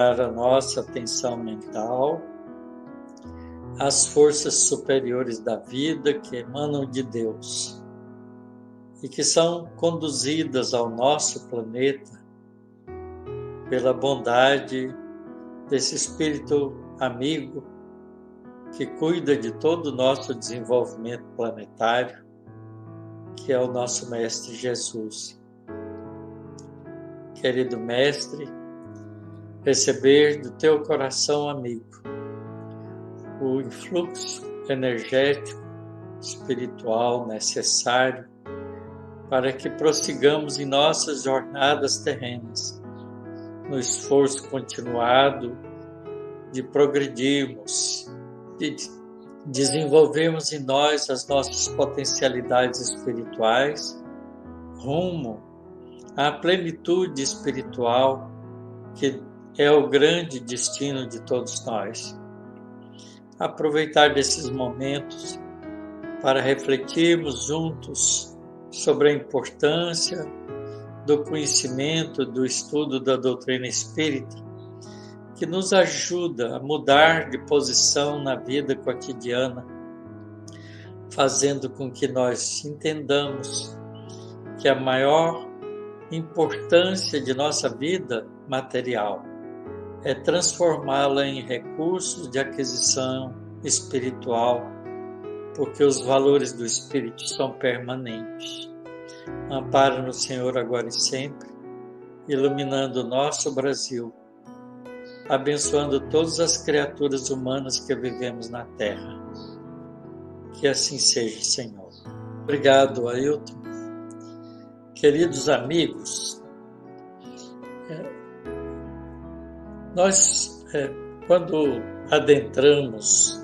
a nossa atenção mental às forças superiores da vida que emanam de Deus e que são conduzidas ao nosso planeta pela bondade desse Espírito amigo que cuida de todo o nosso desenvolvimento planetário, que é o nosso Mestre Jesus. Querido Mestre, receber do teu coração amigo o influxo energético, espiritual necessário para que prossigamos em nossas jornadas terrenas, no esforço continuado de progredirmos, de desenvolvermos em nós as nossas potencialidades espirituais, rumo à plenitude espiritual que é o grande destino de todos nós. Aproveitar desses momentos para refletirmos juntos sobre a importância do conhecimento, do estudo da doutrina espírita, que nos ajuda a mudar de posição na vida cotidiana, fazendo com que nós entendamos que a maior importância de nossa vida material é transformá-la em recursos de aquisição espiritual, porque os valores do Espírito são permanentes. Ampara-nos, Senhor, agora e sempre, iluminando o nosso Brasil, abençoando todas as criaturas humanas que vivemos na Terra. Que assim seja, Senhor. Obrigado, Ailton. Queridos amigos, nós, quando adentramos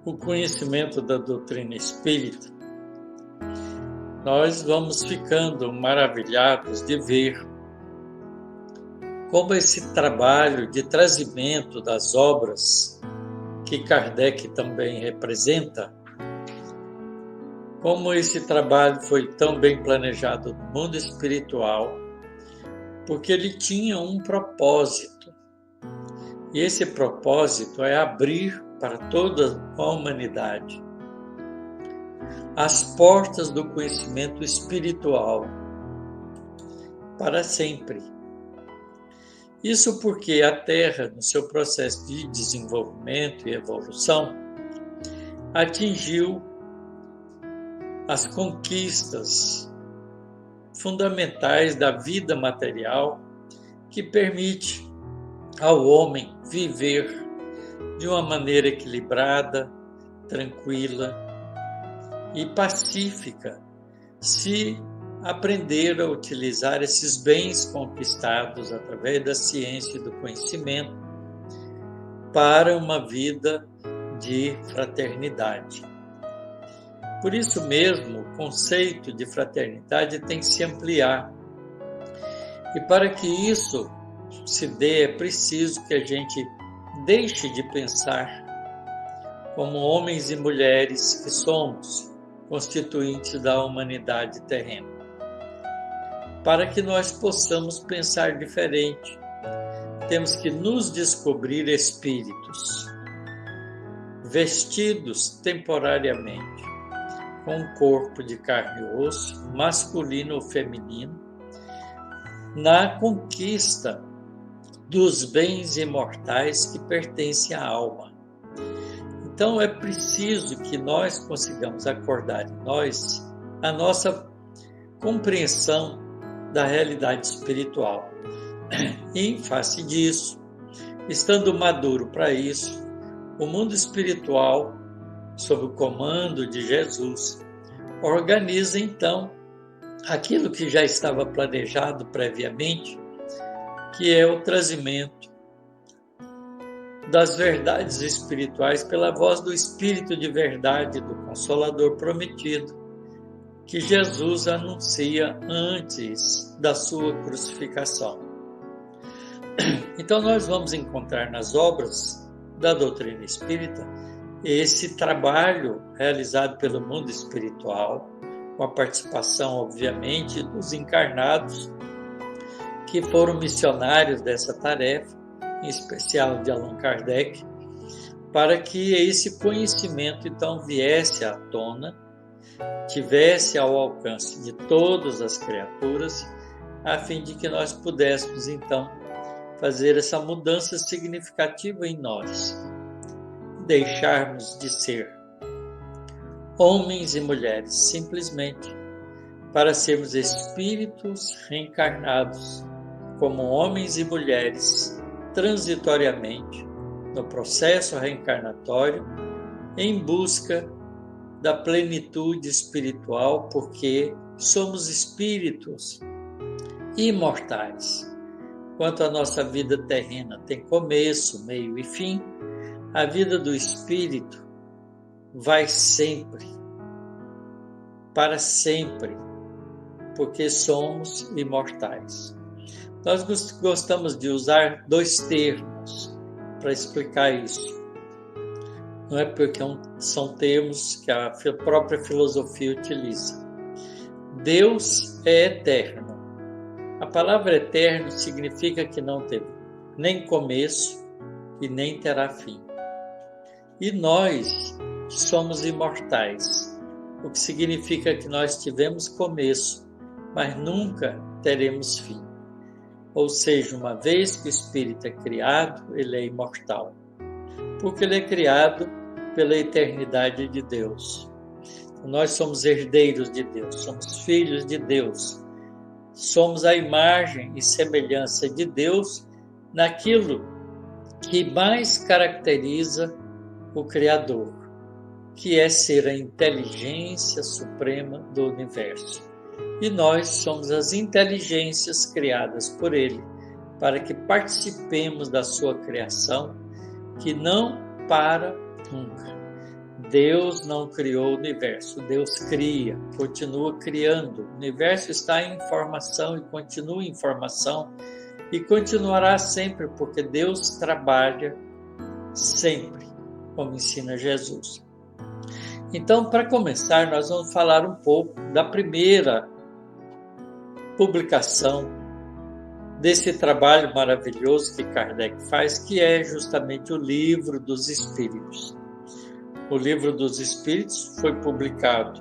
o conhecimento da doutrina espírita, nós vamos ficando maravilhados de ver como esse trabalho de trazimento das obras que Kardec também representa, como esse trabalho foi tão bem planejado no mundo espiritual, porque ele tinha um propósito. E esse propósito é abrir para toda a humanidade as portas do conhecimento espiritual para sempre. Isso porque a Terra, no seu processo de desenvolvimento e evolução, atingiu as conquistas fundamentais da vida material que permite ao homem viver de uma maneira equilibrada, tranquila e pacífica, se aprender a utilizar esses bens conquistados através da ciência e do conhecimento para uma vida de fraternidade. Por isso mesmo, o conceito de fraternidade tem que se ampliar. E para que isso se dê, é preciso que a gente deixe de pensar como homens e mulheres que somos, constituintes da humanidade terrena. Para que nós possamos pensar diferente, temos que nos descobrir espíritos, vestidos temporariamente, com um corpo de carne e osso, masculino ou feminino, na conquista dos bens imortais que pertencem à alma. Então é preciso que nós consigamos acordar em nós a nossa compreensão da realidade espiritual. E em face disso, estando maduro para isso, o mundo espiritual, sob o comando de Jesus, organiza então aquilo que já estava planejado previamente, que é o trazimento das verdades espirituais pela voz do Espírito de verdade, do Consolador prometido, que Jesus anuncia antes da sua crucificação. Então nós vamos encontrar nas obras da doutrina espírita esse trabalho realizado pelo mundo espiritual, com a participação, obviamente, dos encarnados que foram missionários dessa tarefa, em especial de Allan Kardec, para que esse conhecimento então viesse à tona, tivesse ao alcance de todas as criaturas, a fim de que nós pudéssemos então fazer essa mudança significativa em nós, deixarmos de ser homens e mulheres simplesmente para sermos espíritos reencarnados como homens e mulheres transitoriamente no processo reencarnatório em busca da plenitude espiritual, porque somos espíritos imortais. Enquanto a nossa vida terrena tem começo, meio e fim, a vida do espírito vai sempre, para sempre, porque somos imortais. Nós gostamos de usar dois termos para explicar isso. Não é porque são termos que a própria filosofia utiliza. Deus é eterno. A palavra eterno significa que não teve nem começo e nem terá fim. E nós somos imortais, o que significa que nós tivemos começo, mas nunca teremos fim. Ou seja, uma vez que o espírito é criado, ele é imortal, porque ele é criado pela eternidade de Deus. Nós somos herdeiros de Deus, somos filhos de Deus, somos a imagem e semelhança de Deus naquilo que mais caracteriza o Criador, que é ser a inteligência suprema do universo. E nós somos as inteligências criadas por Ele, para que participemos da sua criação, que não para nunca. Deus não criou o universo, Deus cria, continua criando. O universo está em formação e continua em formação e continuará sempre, porque Deus trabalha sempre, como ensina Jesus. Então, para começar, nós vamos falar um pouco da primeira publicação desse trabalho maravilhoso que Kardec faz, que é justamente o Livro dos Espíritos. O Livro dos Espíritos foi publicado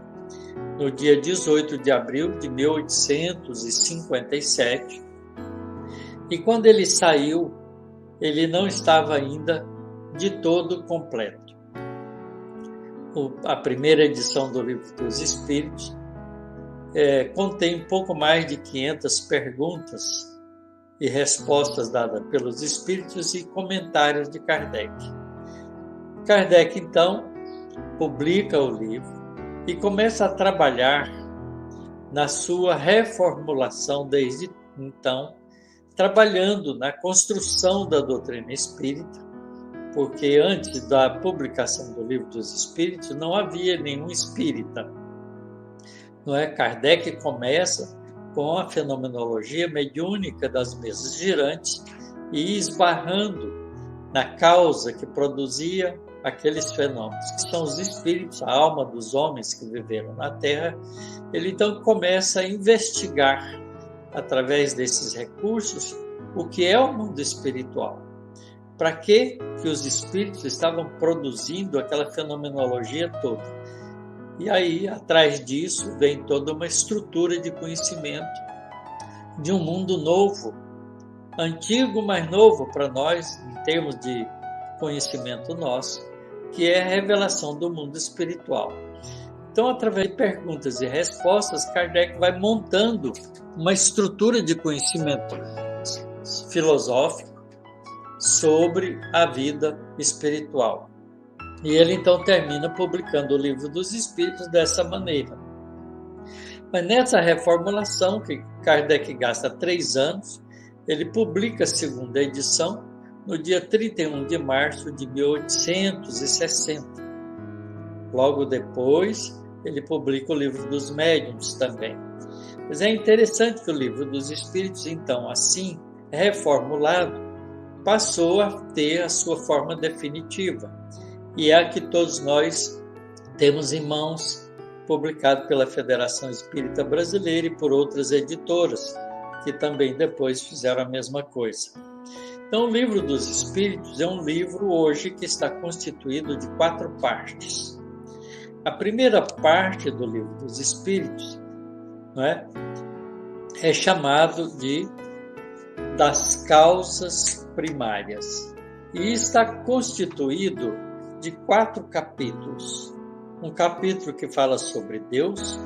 no dia 18 de abril de 1857, e quando ele saiu, ele não estava ainda de todo completo. A primeira edição do Livro dos Espíritos contém um pouco mais de 500 perguntas e respostas dadas pelos Espíritos e comentários de Kardec. Kardec, então, publica o livro e começa a trabalhar na sua reformulação desde então, trabalhando na construção da doutrina espírita, porque antes da publicação do Livro dos Espíritos não havia nenhum espírita. Não é? Kardec começa com a fenomenologia mediúnica das mesas girantes e esbarrando na causa que produzia aqueles fenômenos, que são os espíritos, a alma dos homens que viveram na Terra. Ele então começa a investigar, através desses recursos, o que é o mundo espiritual. Para que os espíritos estavam produzindo aquela fenomenologia toda. E aí, atrás disso, vem toda uma estrutura de conhecimento de um mundo novo, antigo, mas novo para nós, em termos de conhecimento nosso, que é a revelação do mundo espiritual. Então, através de perguntas e respostas, Kardec vai montando uma estrutura de conhecimento filosófico sobre a vida espiritual. E ele, então, termina publicando o Livro dos Espíritos dessa maneira. Mas nessa reformulação, que Kardec gasta 3 anos, ele publica a segunda edição no dia 31 de março de 1860. Logo depois, ele publica o Livro dos Médiuns também. Mas é interessante que o Livro dos Espíritos, então, assim reformulado, passou a ter a sua forma definitiva. E é a que todos nós temos em mãos, publicado pela Federação Espírita Brasileira e por outras editoras, que também depois fizeram a mesma coisa. Então, o Livro dos Espíritos é um livro hoje que está constituído de 4 partes. A primeira parte do Livro dos Espíritos, não é chamado de das causas primárias e está constituído de 4 capítulos. Um capítulo que fala sobre Deus,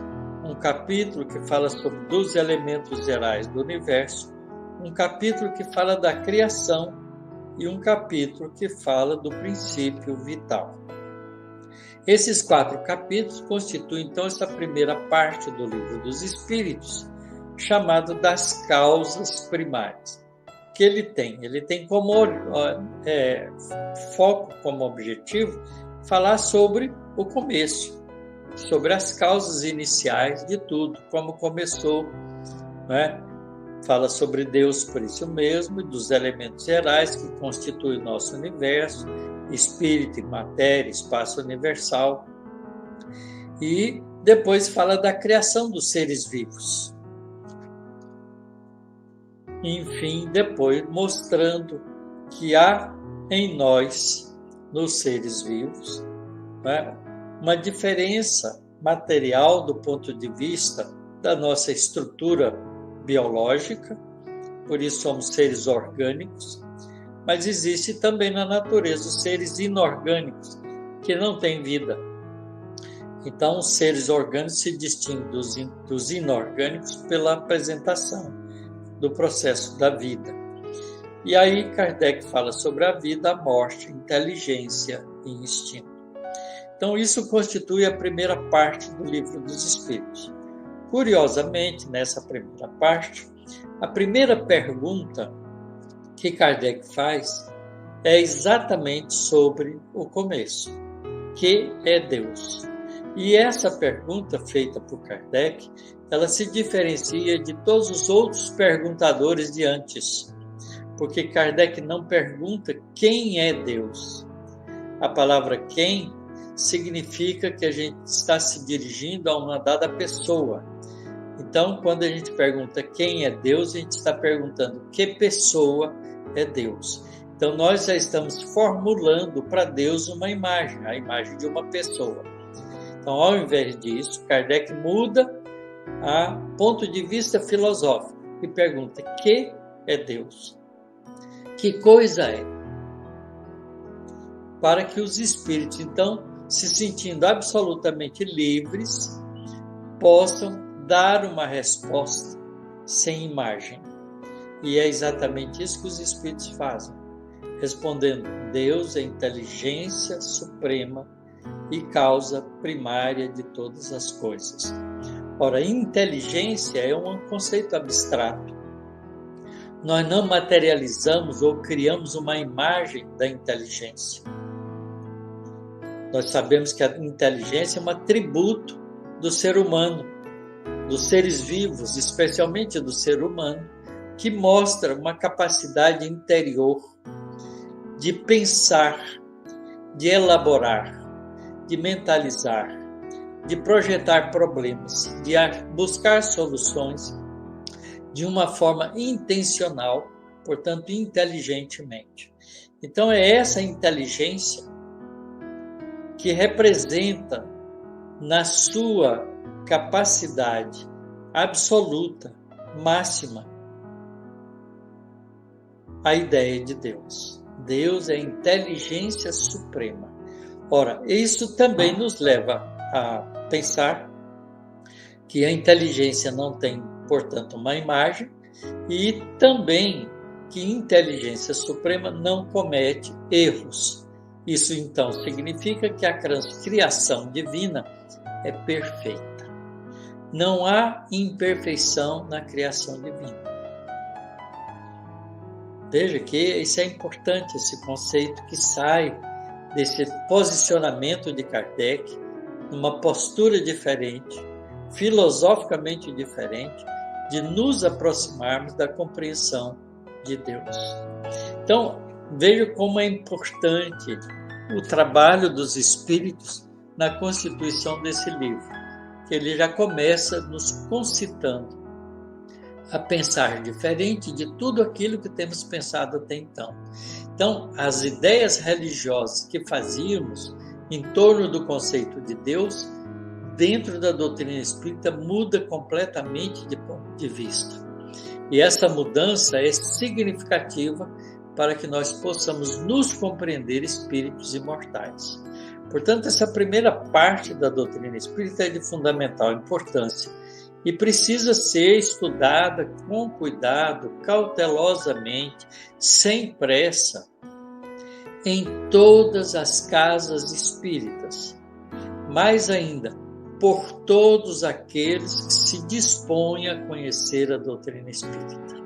um capítulo que fala sobre dos elementos gerais do universo, um capítulo que fala da criação e um capítulo que fala do princípio vital. Esses 4 capítulos constituem, então, essa primeira parte do Livro dos Espíritos, chamado das causas primárias, que ele tem como foco, como objetivo, falar sobre o começo, sobre as causas iniciais de tudo, como começou, né? Fala sobre Deus por isso mesmo, dos elementos gerais que constituem o nosso universo, espírito, matéria, espaço universal, e depois fala da criação dos seres vivos. Enfim, depois mostrando que há em nós, nos seres vivos, né, uma diferença material do ponto de vista da nossa estrutura biológica, por isso somos seres orgânicos, mas existe também na natureza os seres inorgânicos, que não têm vida. Então, os seres orgânicos se distinguem dos inorgânicos pela apresentação do processo da vida. E aí Kardec fala sobre a vida, a morte, inteligência e instinto. Então isso constitui a primeira parte do Livro dos Espíritos. Curiosamente, nessa primeira parte, a primeira pergunta que Kardec faz é exatamente sobre o começo, que é Deus. E essa pergunta feita por Kardec, ela se diferencia de todos os outros perguntadores de antes, porque Kardec não pergunta quem é Deus. A palavra quem significa que a gente está se dirigindo a uma dada pessoa. Então, quando a gente pergunta quem é Deus, a gente está perguntando que pessoa é Deus. Então, nós já estamos formulando para Deus uma imagem, a imagem de uma pessoa. Então, ao invés disso, Kardec muda a ponto de vista filosófico e pergunta: que é Deus? Que coisa é? Para que os espíritos, então, se sentindo absolutamente livres, possam dar uma resposta sem imagem. E é exatamente isso que os espíritos fazem, respondendo: Deus é inteligência suprema e causa primária de todas as coisas. Ora, inteligência é um conceito abstrato. Nós não materializamos ou criamos uma imagem da inteligência. Nós sabemos que a inteligência é um atributo do ser humano, dos seres vivos, especialmente do ser humano, que mostra uma capacidade interior de pensar, de elaborar, de mentalizar, de projetar problemas, de buscar soluções de uma forma intencional, portanto, inteligentemente. Então, é essa inteligência que representa na sua capacidade absoluta, máxima, a ideia de Deus. Deus é a inteligência suprema. Ora, isso também nos leva a pensar que a inteligência não tem, portanto, uma imagem, e também que inteligência suprema não comete erros. Isso, então, significa que a criação divina é perfeita. Não há imperfeição na criação divina. Veja que isso é importante, esse conceito que sai desse posicionamento de Kardec, numa postura diferente, filosoficamente diferente, de nos aproximarmos da compreensão de Deus. Então, veja como é importante o trabalho dos espíritos na constituição desse livro, que ele já começa nos concitando a pensar diferente de tudo aquilo que temos pensado até então. Então, as ideias religiosas que fazíamos em torno do conceito de Deus, dentro da doutrina espírita, muda completamente de ponto de vista. E essa mudança é significativa para que nós possamos nos compreender espíritos imortais. Portanto, essa primeira parte da doutrina espírita é de fundamental importância e precisa ser estudada com cuidado, cautelosamente, sem pressa, em todas as casas espíritas. Mais ainda, por todos aqueles que se dispõem a conhecer a doutrina espírita.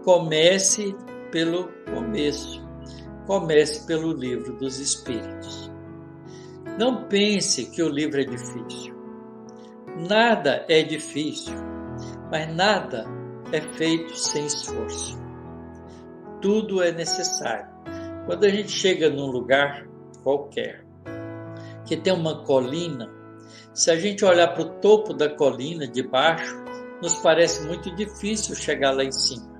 Comece pelo começo. Comece pelo Livro dos Espíritos. Não pense que o livro é difícil. Nada é difícil, mas nada é feito sem esforço. Tudo é necessário. Quando a gente chega num lugar qualquer, que tem uma colina, se a gente olhar para o topo da colina, de baixo, nos parece muito difícil chegar lá em cima.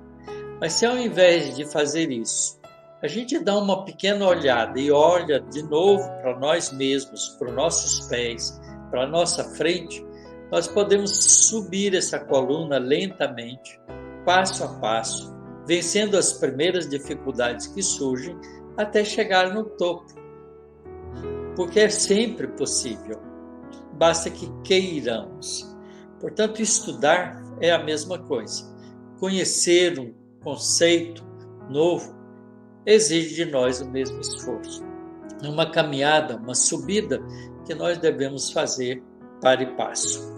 Mas se ao invés de fazer isso, a gente dá uma pequena olhada e olha de novo para nós mesmos, para os nossos pés, para a nossa frente, nós podemos subir essa coluna lentamente, passo a passo, vencendo as primeiras dificuldades que surgem até chegar no topo. Porque é sempre possível, basta que queiramos. Portanto, estudar é a mesma coisa. Conhecer um conceito novo exige de nós o mesmo esforço. É uma caminhada, uma subida que nós devemos fazer para e passo.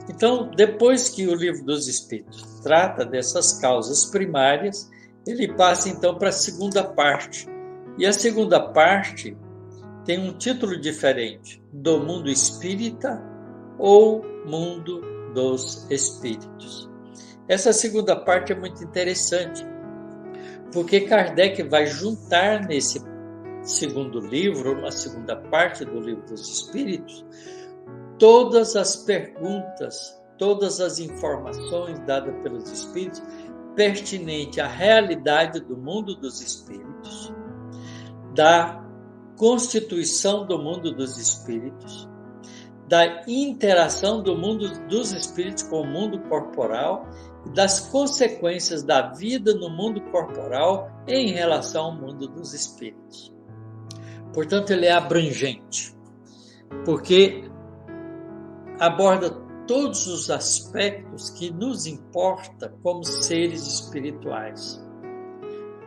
Então, depois que o Livro dos Espíritos trata dessas causas primárias, ele passa então para a segunda parte. E a segunda parte tem um título diferente: do mundo espírita ou mundo dos espíritos. Essa segunda parte é muito interessante, porque Kardec vai juntar nesse segundo livro, na segunda parte do Livro dos Espíritos, todas as perguntas, todas as informações dadas pelos Espíritos pertinentes à realidade do mundo dos Espíritos, da constituição do mundo dos Espíritos, da interação do mundo dos Espíritos com o mundo corporal e das consequências da vida no mundo corporal em relação ao mundo dos Espíritos. Portanto, ele é abrangente, porque aborda todos os aspectos que nos importa como seres espirituais.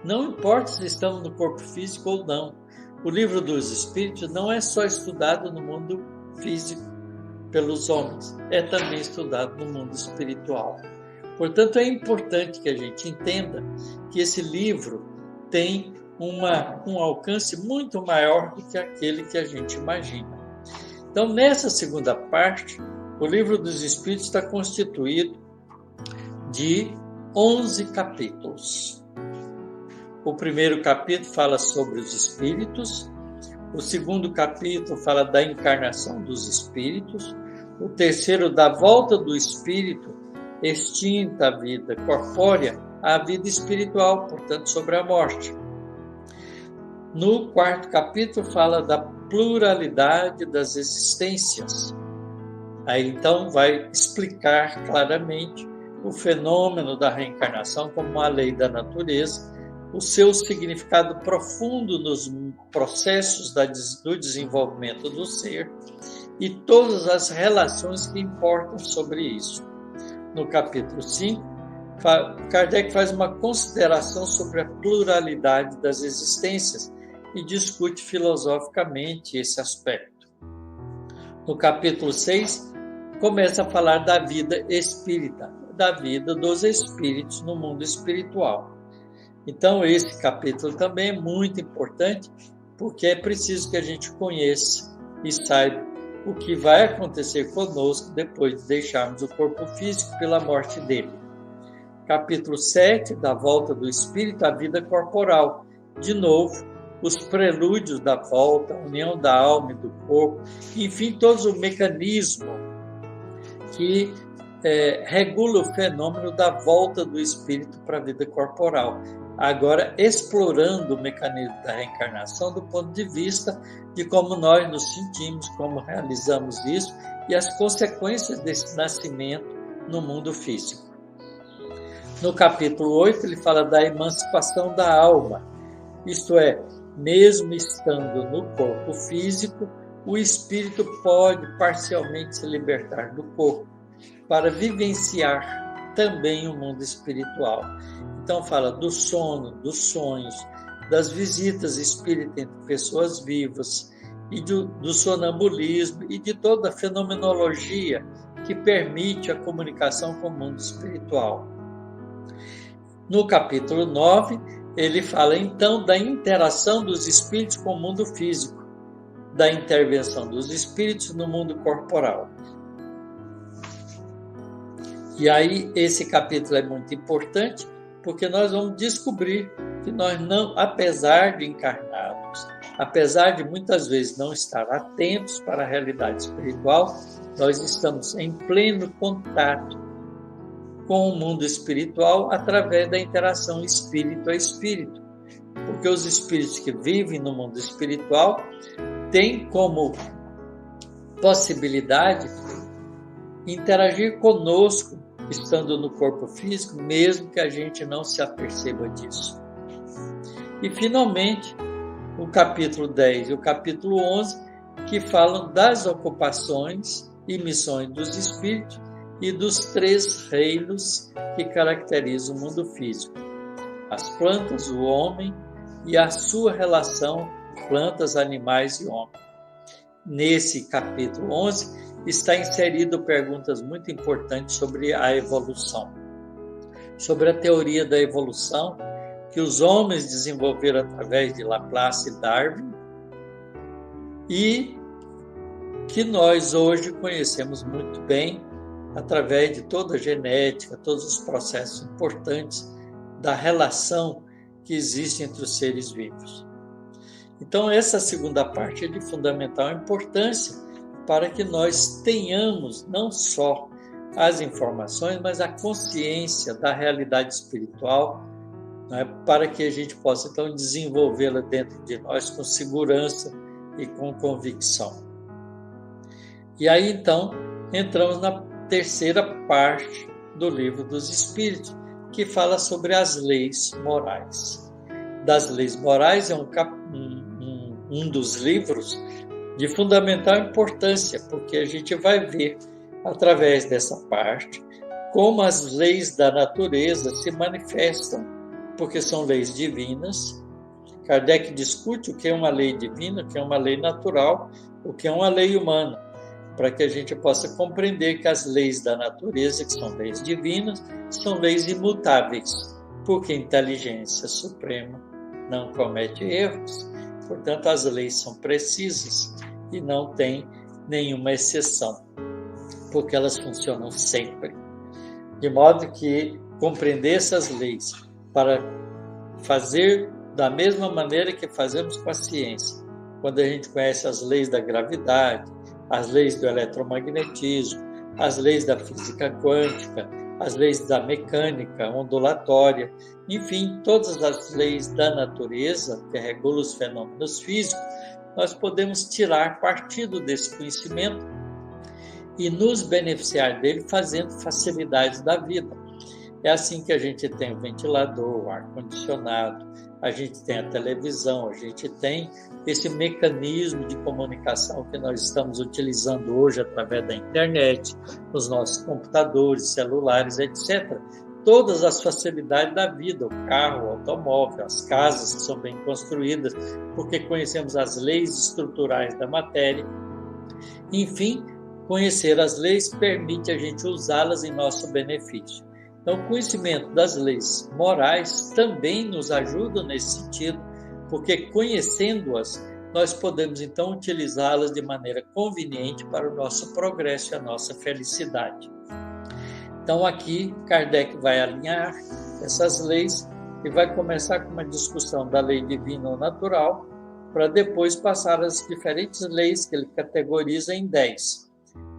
Não importa se estamos no corpo físico ou não. O Livro dos Espíritos não é só estudado no mundo físico pelos homens, é também estudado no mundo espiritual. Portanto, é importante que a gente entenda que esse livro tem um alcance muito maior do que aquele que a gente imagina. Então, nessa segunda parte, o Livro dos Espíritos está constituído de 11 capítulos. O primeiro capítulo fala sobre os espíritos, o segundo capítulo fala da encarnação dos espíritos, o terceiro da volta do espírito extinta a vida corpórea à vida espiritual, portanto, sobre a morte. No quarto capítulo fala da pluralidade das existências. Aí então vai explicar claramente o fenômeno da reencarnação como uma lei da natureza, o seu significado profundo nos processos do desenvolvimento do ser e todas as relações que importam sobre isso. No capítulo 5, Kardec faz uma consideração sobre a pluralidade das existências e discute filosoficamente esse aspecto. No capítulo 6, começa a falar da vida espírita, da vida dos espíritos no mundo espiritual. Então, esse capítulo também é muito importante, porque é preciso que a gente conheça e saiba o que vai acontecer conosco depois de deixarmos o corpo físico pela morte dele. Capítulo 7, da volta do espírito à vida corporal. De novo, os prelúdios da volta, a união da alma e do corpo, enfim, todo o mecanismo que regula o fenômeno da volta do espírito para a vida corporal, agora explorando o mecanismo da reencarnação do ponto de vista de como nós nos sentimos, como realizamos isso e as consequências desse nascimento no mundo físico. No capítulo 8, ele fala da emancipação da alma, isto é, mesmo estando no corpo físico, o espírito pode parcialmente se libertar do corpo para vivenciar também o mundo espiritual. Então fala do sono, dos sonhos, das visitas espíritas entre pessoas vivas, e do sonambulismo e de toda a fenomenologia que permite a comunicação com o mundo espiritual. No capítulo 9, ele fala então da interação dos espíritos com o mundo físico, da intervenção dos espíritos no mundo corporal. E aí esse capítulo é muito importante porque nós vamos descobrir que nós não, apesar de encarnados, apesar de muitas vezes não estar atentos para a realidade espiritual, nós estamos em pleno contato com o mundo espiritual através da interação espírito a espírito. Porque os espíritos que vivem no mundo espiritual têm como possibilidade interagir conosco, estando no corpo físico, mesmo que a gente não se aperceba disso. E, finalmente, o capítulo 10 e o capítulo 11, que falam das ocupações e missões dos espíritos e dos 3 reinos que caracterizam o mundo físico: as plantas, o homem e a sua relação plantas, animais e homem. Nesse capítulo 11 está inserido perguntas muito importantes sobre a evolução, sobre a teoria da evolução que os homens desenvolveram através de Laplace e Darwin e que nós hoje conhecemos muito bem através de toda a genética, todos os processos importantes da relação que existe entre os seres vivos. Então, essa segunda parte é de fundamental importância para que nós tenhamos não só as informações, mas a consciência da realidade espiritual, né, para que a gente possa, então, desenvolvê-la dentro de nós com segurança e com convicção. E aí, então, entramos na terceira parte do Livro dos Espíritos, que fala sobre as leis morais. Das leis morais é um dos livros de fundamental importância, porque a gente vai ver, através dessa parte, como as leis da natureza se manifestam, porque são leis divinas. Kardec discute o que é uma lei divina, o que é uma lei natural, o que é uma lei humana, para que a gente possa compreender que as leis da natureza, que são leis divinas, são leis imutáveis, porque a inteligência suprema não comete erros. Portanto, as leis são precisas e não tem nenhuma exceção, porque elas funcionam sempre. De modo que compreender essas leis para fazer da mesma maneira que fazemos com a ciência, quando a gente conhece as leis da gravidade, as leis do eletromagnetismo, as leis da física quântica, as leis da mecânica ondulatória, enfim, todas as leis da natureza que regulam os fenômenos físicos, nós podemos tirar partido desse conhecimento e nos beneficiar dele fazendo facilidades da vida. É assim que a gente tem o ventilador, o ar-condicionado, a gente tem a televisão, a gente tem esse mecanismo de comunicação que nós estamos utilizando hoje através da internet, os nossos computadores, celulares, etc. Todas as facilidades da vida, o carro, o automóvel, as casas que são bem construídas, porque conhecemos as leis estruturais da matéria. Enfim, conhecer as leis permite a gente usá-las em nosso benefício. Então, o conhecimento das leis morais também nos ajuda nesse sentido, porque conhecendo-as, nós podemos então utilizá-las de maneira conveniente para o nosso progresso e a nossa felicidade. Então, aqui, Kardec vai alinhar essas leis e vai começar com uma discussão da lei divina ou natural, para depois passar às diferentes leis que ele categoriza em 10.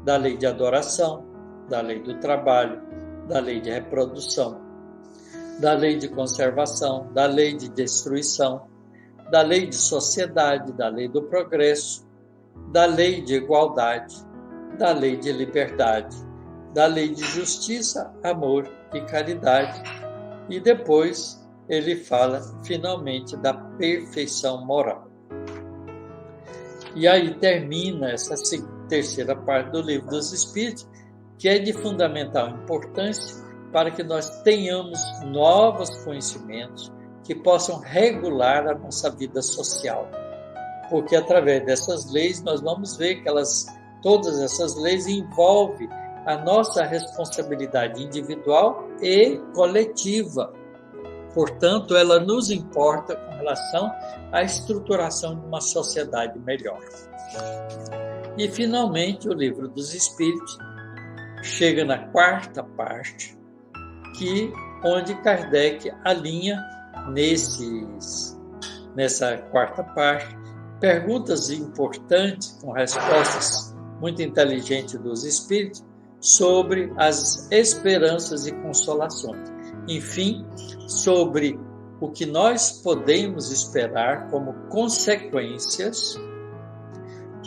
Da lei de adoração, da lei do trabalho, da lei de reprodução, da lei de conservação, da lei de destruição, da lei de sociedade, da lei do progresso, da lei de igualdade, da lei de liberdade, da lei de justiça, amor e caridade. E depois ele fala, finalmente, da perfeição moral. E aí termina essa terceira parte do Livro dos Espíritos, que é de fundamental importância para que nós tenhamos novos conhecimentos que possam regular a nossa vida social. Porque através dessas leis nós vamos ver que todas essas leis envolvem a nossa responsabilidade individual e coletiva. Portanto, ela nos importa com relação à estruturação de uma sociedade melhor. E, finalmente, o Livro dos Espíritos chega na quarta parte, onde Kardec alinha nessa quarta parte perguntas importantes com respostas muito inteligentes dos Espíritos sobre as esperanças e consolações. Enfim, sobre o que nós podemos esperar como consequências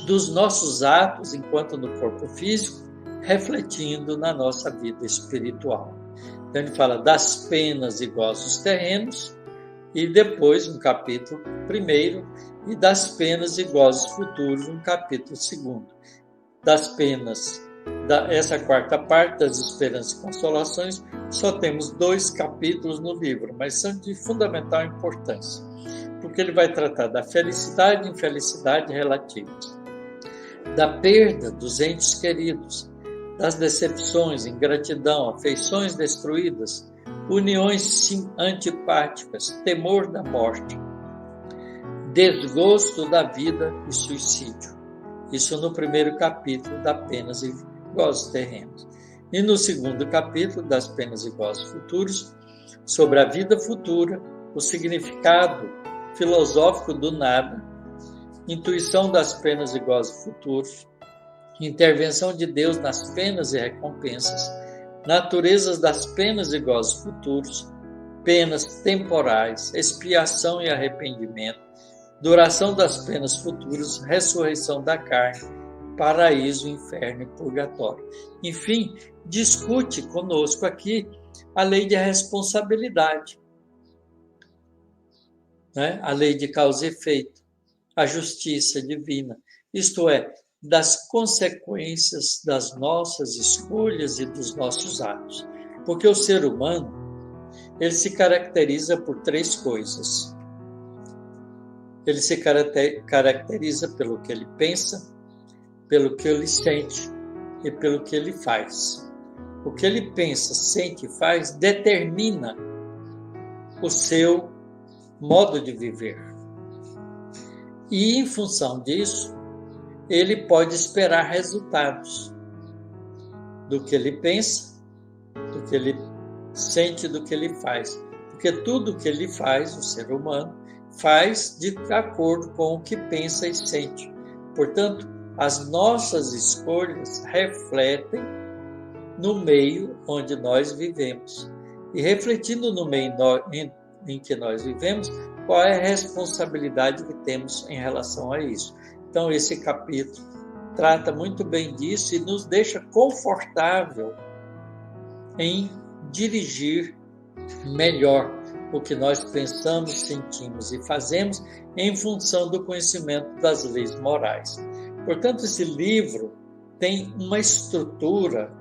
dos nossos atos enquanto no corpo físico, refletindo na nossa vida espiritual. Então ele fala das penas e gozos terrenos, e depois, no capítulo 1, e das penas e gozos futuros, no capítulo 2. Das penas, essa quarta parte, das esperanças e consolações, só temos 2 capítulos no livro, mas são de fundamental importância, porque ele vai tratar da felicidade e infelicidade relativas, da perda dos entes queridos, das decepções, ingratidão, afeições destruídas, uniões antipáticas, temor da morte, desgosto da vida e suicídio. Isso no 1º capítulo das penas e gozos terrenos. E no 2º capítulo das penas e gozos futuros, sobre a vida futura, o significado filosófico do nada, intuição das penas e gozos futuros, intervenção de Deus nas penas e recompensas, naturezas das penas e gozos futuros, penas temporais, expiação e arrependimento, duração das penas futuras, ressurreição da carne, paraíso, inferno e purgatório. Enfim, discute conosco aqui a lei de responsabilidade, né? A lei de causa e efeito, a justiça divina, isto é, das consequências das nossas escolhas e dos nossos atos. Porque o ser humano, ele se caracteriza por 3 coisas. Ele se caracteriza pelo que ele pensa, pelo que ele sente e pelo que ele faz. O que ele pensa, sente e faz determina o seu modo de viver. E, em função disso, ele pode esperar resultados do que ele pensa, do que ele sente, do que ele faz. Porque tudo que ele faz, o ser humano, faz de acordo com o que pensa e sente. Portanto, as nossas escolhas refletem no meio onde nós vivemos. E refletindo no meio em que nós vivemos, qual é a responsabilidade que temos em relação a isso. Então, esse capítulo trata muito bem disso e nos deixa confortável em dirigir melhor o que nós pensamos, sentimos e fazemos em função do conhecimento das leis morais. Portanto, esse livro tem uma estrutura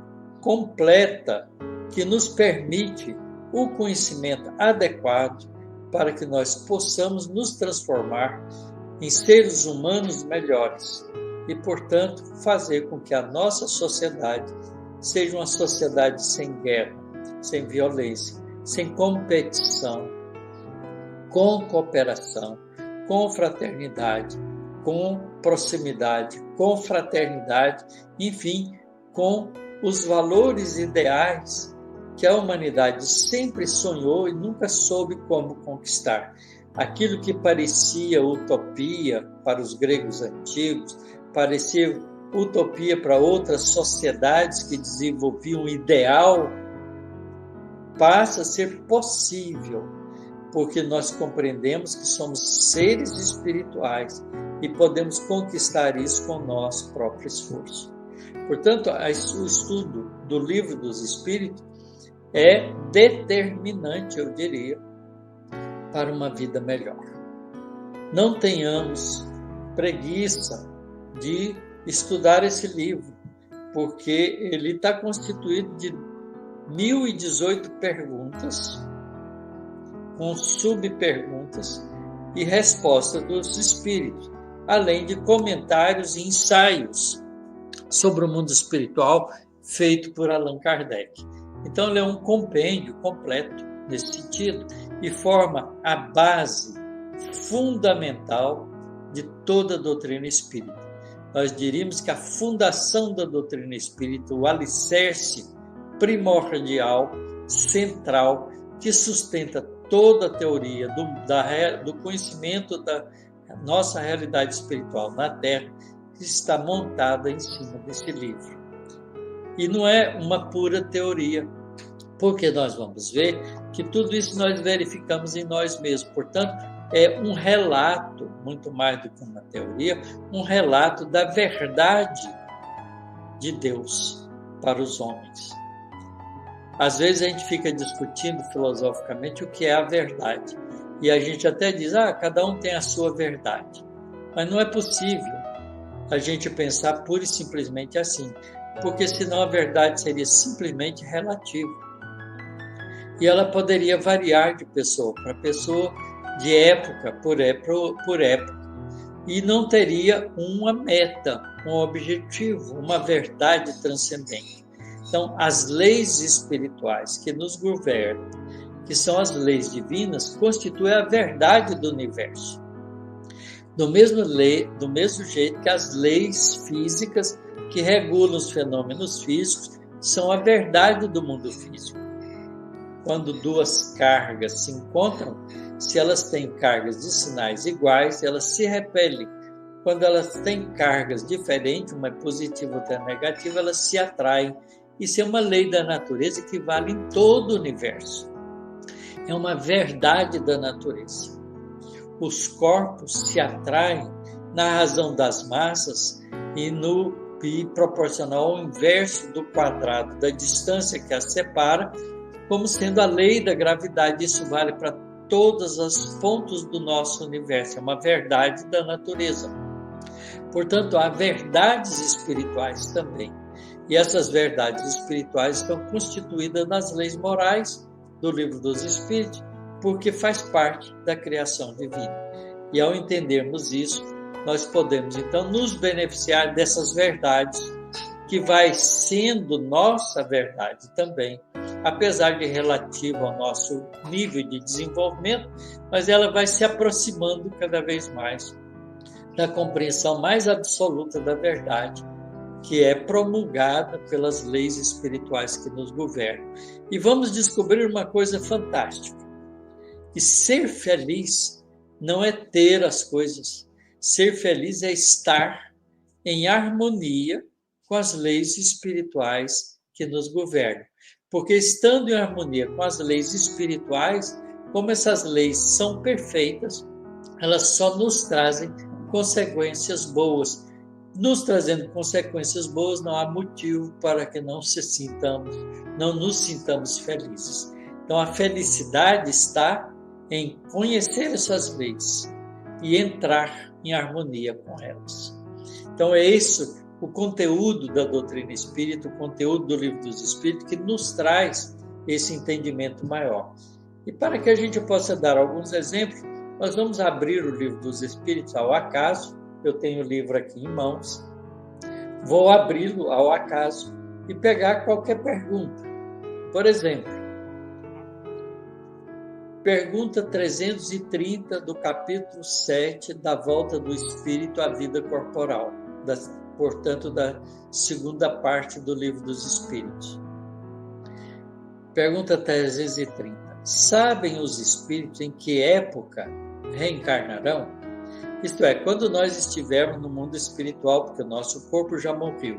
completa que nos permite o conhecimento adequado para que nós possamos nos transformar em seres humanos melhores e, portanto, fazer com que a nossa sociedade seja uma sociedade sem guerra, sem violência, sem competição, com cooperação, com fraternidade, com proximidade, com fraternidade, enfim, com os valores ideais que a humanidade sempre sonhou e nunca soube como conquistar. Aquilo que parecia utopia para os gregos antigos, parecia utopia para outras sociedades que desenvolviam um ideal, passa a ser possível, porque nós compreendemos que somos seres espirituais e podemos conquistar isso com o nosso próprio esforço. Portanto, o estudo do Livro dos Espíritos é determinante, eu diria, para uma vida melhor. Não tenhamos preguiça de estudar esse livro, porque ele está constituído de 1018 perguntas, com subperguntas e respostas dos espíritos, além de comentários e ensaios sobre o mundo espiritual feito por Allan Kardec. Então, ele é um compêndio completo nesse sentido e forma a base fundamental de toda a doutrina espírita. Nós diríamos que a fundação da doutrina espírita, o alicerce primordial, central, que sustenta toda a teoria do conhecimento da nossa realidade espiritual na Terra, que está montada em cima desse livro. E não é uma pura teoria, porque nós vamos ver que tudo isso nós verificamos em nós mesmos. Portanto, é um relato, muito mais do que uma teoria, um relato da verdade de Deus para os homens. Às vezes a gente fica discutindo filosoficamente o que é a verdade. E a gente até diz, cada um tem a sua verdade. Mas não é possível a gente pensar pura e simplesmente assim, porque senão a verdade seria simplesmente relativa. E ela poderia variar de pessoa para pessoa, de época por época, e não teria uma meta, um objetivo, uma verdade transcendente. Então, as leis espirituais que nos governam, que são as leis divinas, constituem a verdade do universo. Do mesmo jeito que as leis físicas que regulam os fenômenos físicos são a verdade do mundo físico. Quando duas cargas se encontram, se elas têm cargas de sinais iguais, elas se repelem. Quando elas têm cargas diferentes, uma é positiva, outra é negativa, elas se atraem. Isso é uma lei da natureza que vale em todo o universo. É uma verdade da natureza. Os corpos se atraem na razão das massas e proporcional ao inverso do quadrado da distância que as separa, como sendo a lei da gravidade. Isso vale para todos os pontos do nosso universo. É uma verdade da natureza. Portanto, há verdades espirituais também. E essas verdades espirituais estão constituídas nas leis morais do Livro dos Espíritos, porque faz parte da criação divina. E ao entendermos isso, nós podemos então nos beneficiar dessas verdades, que vai sendo nossa verdade também, apesar de relativa ao nosso nível de desenvolvimento, mas ela vai se aproximando cada vez mais da compreensão mais absoluta da verdade, que é promulgada pelas leis espirituais que nos governam. E vamos descobrir uma coisa fantástica, que ser feliz não é ter as coisas, ser feliz é estar em harmonia com as leis espirituais que nos governam. Porque estando em harmonia com as leis espirituais, como essas leis são perfeitas, elas só nos trazem consequências boas. Nos trazendo consequências boas, não há motivo para que não nos sintamos felizes. Então, a felicidade está em conhecer essas leis e entrar em harmonia com elas. Então, é isso o conteúdo da doutrina espírita, o conteúdo do Livro dos Espíritos, que nos traz esse entendimento maior. E para que a gente possa dar alguns exemplos, nós vamos abrir o Livro dos Espíritos ao acaso. Eu tenho o livro aqui em mãos. Vou abri-lo ao acaso e pegar qualquer pergunta. Por exemplo, pergunta 330 do capítulo 7 da volta do espírito à vida corporal, portanto, da segunda parte do Livro dos Espíritos. Pergunta 330. Sabem os espíritos em que época reencarnarão? Isto é, quando nós estivermos no mundo espiritual, porque o nosso corpo já morreu,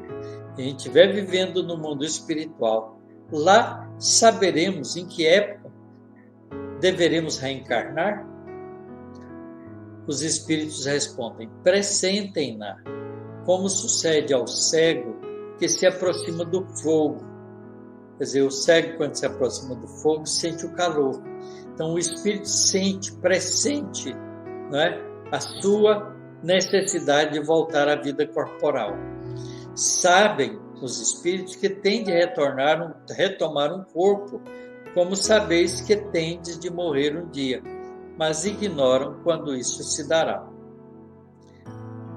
e a gente estiver vivendo no mundo espiritual, lá saberemos em que época deveremos reencarnar? Os espíritos respondem: pressentem-na, como sucede ao cego que se aproxima do fogo. Quer dizer, o cego, quando se aproxima do fogo, sente o calor. Então, o espírito pressente, não é, a sua necessidade de voltar à vida corporal. Sabem os espíritos que têm de retomar um corpo, como sabeis que tendes de morrer um dia, mas ignoram quando isso se dará.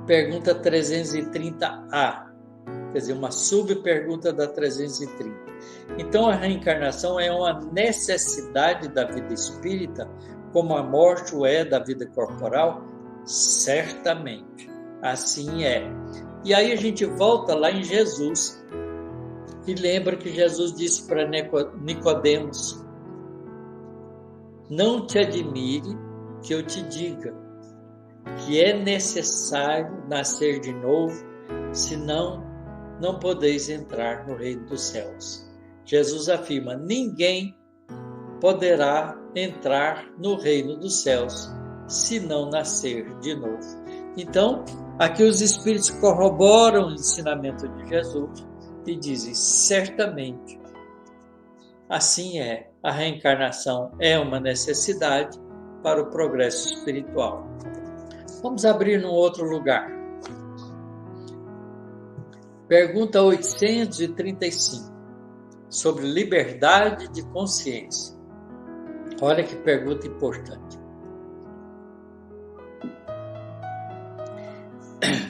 Pergunta 330A, quer dizer, uma subpergunta da 330. Então, a reencarnação é uma necessidade da vida espírita, como a morte o é da vida corporal? Certamente, assim é. E aí a gente volta lá em Jesus, e lembra que Jesus disse para Nicodemos: não te admire que eu te diga que é necessário nascer de novo, senão não podeis entrar no reino dos céus. Jesus afirma: ninguém poderá entrar no reino dos céus se não nascer de novo. Então, aqui os espíritos corroboram o ensinamento de Jesus e dizem: certamente, assim é, a reencarnação é uma necessidade para o progresso espiritual. Vamos abrir num outro lugar. Pergunta 835, sobre liberdade de consciência. Olha que pergunta importante.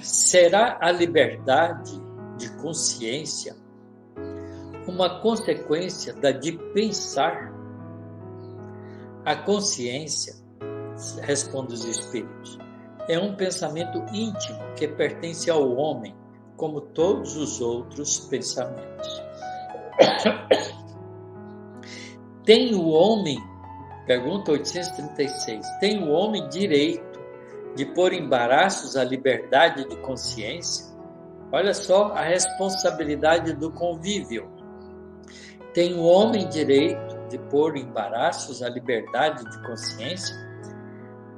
Será a liberdade de consciência uma consequência da de pensar? A consciência, responde os espíritos, é um pensamento íntimo que pertence ao homem, como todos os outros pensamentos. Tem o homem, pergunta 836, tem o homem direito de pôr embaraços à liberdade de consciência? Olha só a responsabilidade do convívio. Tem o homem direito de pôr embaraços à liberdade de consciência?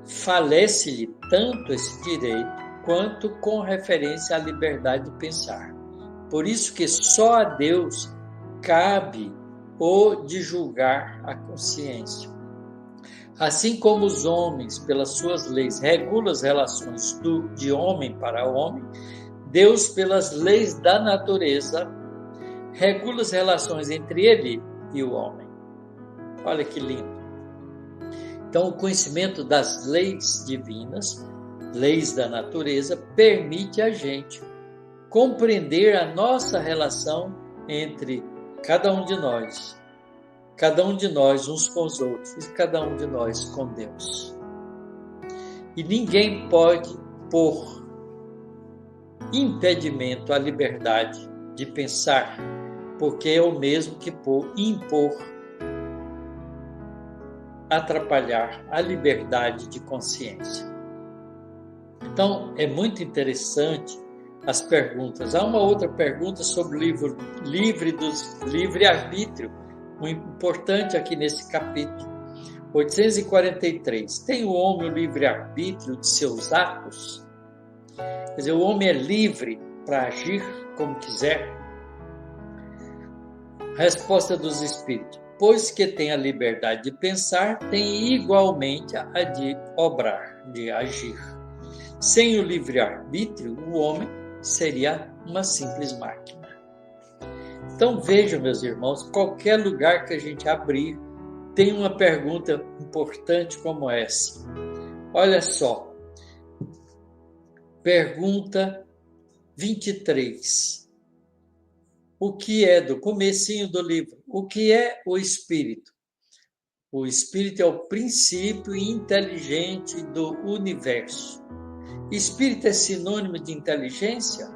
Falece-lhe tanto esse direito quanto com referência à liberdade de pensar. Por isso que só a Deus cabe o de julgar a consciência. Assim como os homens, pelas suas leis, regulam as relações de homem para homem, Deus, pelas leis da natureza, regula as relações entre ele e o homem. Olha que lindo. Então, o conhecimento das leis divinas, leis da natureza, permite a gente compreender a nossa relação entre cada um de nós uns com os outros, e cada um de nós com Deus. E ninguém pode pôr impedimento à liberdade de pensar, porque é o mesmo que impor, atrapalhar a liberdade de consciência. Então, é muito interessante as perguntas. Há uma outra pergunta sobre o livre-arbítrio, muito importante aqui nesse capítulo. 843. Tem o homem o livre-arbítrio de seus atos? Quer dizer, o homem é livre para agir como quiser? Resposta dos espíritos: pois que tem a liberdade de pensar, tem igualmente a de obrar, de agir. Sem o livre-arbítrio, o homem seria uma simples máquina. Então vejam, meus irmãos, qualquer lugar que a gente abrir, tem uma pergunta importante como essa. Olha só. Pergunta 23. O que é, do comecinho do livro, o que é o espírito? O espírito é o princípio inteligente do universo. Espírito é sinônimo de inteligência?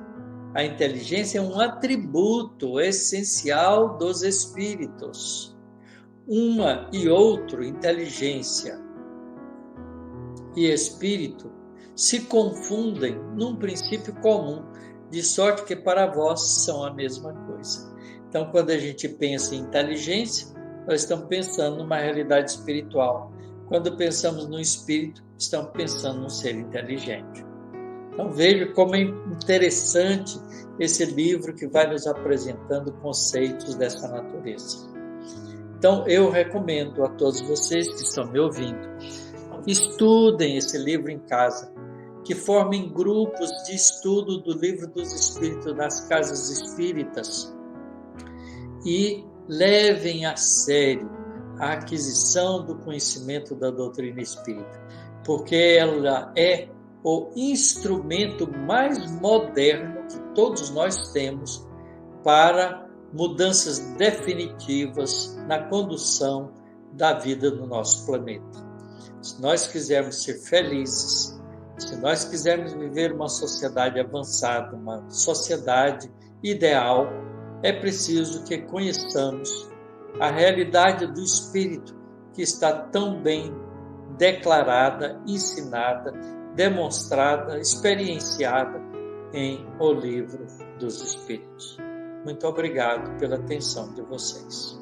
A inteligência é um atributo essencial dos espíritos. Uma e outro, inteligência e espírito, se confundem num princípio comum, de sorte que para vós são a mesma coisa. Então, quando a gente pensa em inteligência, nós estamos pensando numa realidade espiritual. Quando pensamos no espírito, estamos pensando num ser inteligente. Então, veja como é interessante esse livro que vai nos apresentando conceitos dessa natureza. Então, eu recomendo a todos vocês que estão me ouvindo, estudem esse livro em casa, que formem grupos de estudo do Livro dos Espíritos nas casas espíritas e levem a sério a aquisição do conhecimento da doutrina espírita, porque ela é o instrumento mais moderno que todos nós temos para mudanças definitivas na condução da vida do nosso planeta. Se nós quisermos ser felizes, se nós quisermos viver uma sociedade avançada, uma sociedade ideal, é preciso que conheçamos a realidade do Espírito, que está tão bem declarada, ensinada, demonstrada, experienciada em O Livro dos Espíritos. Muito obrigado pela atenção de vocês.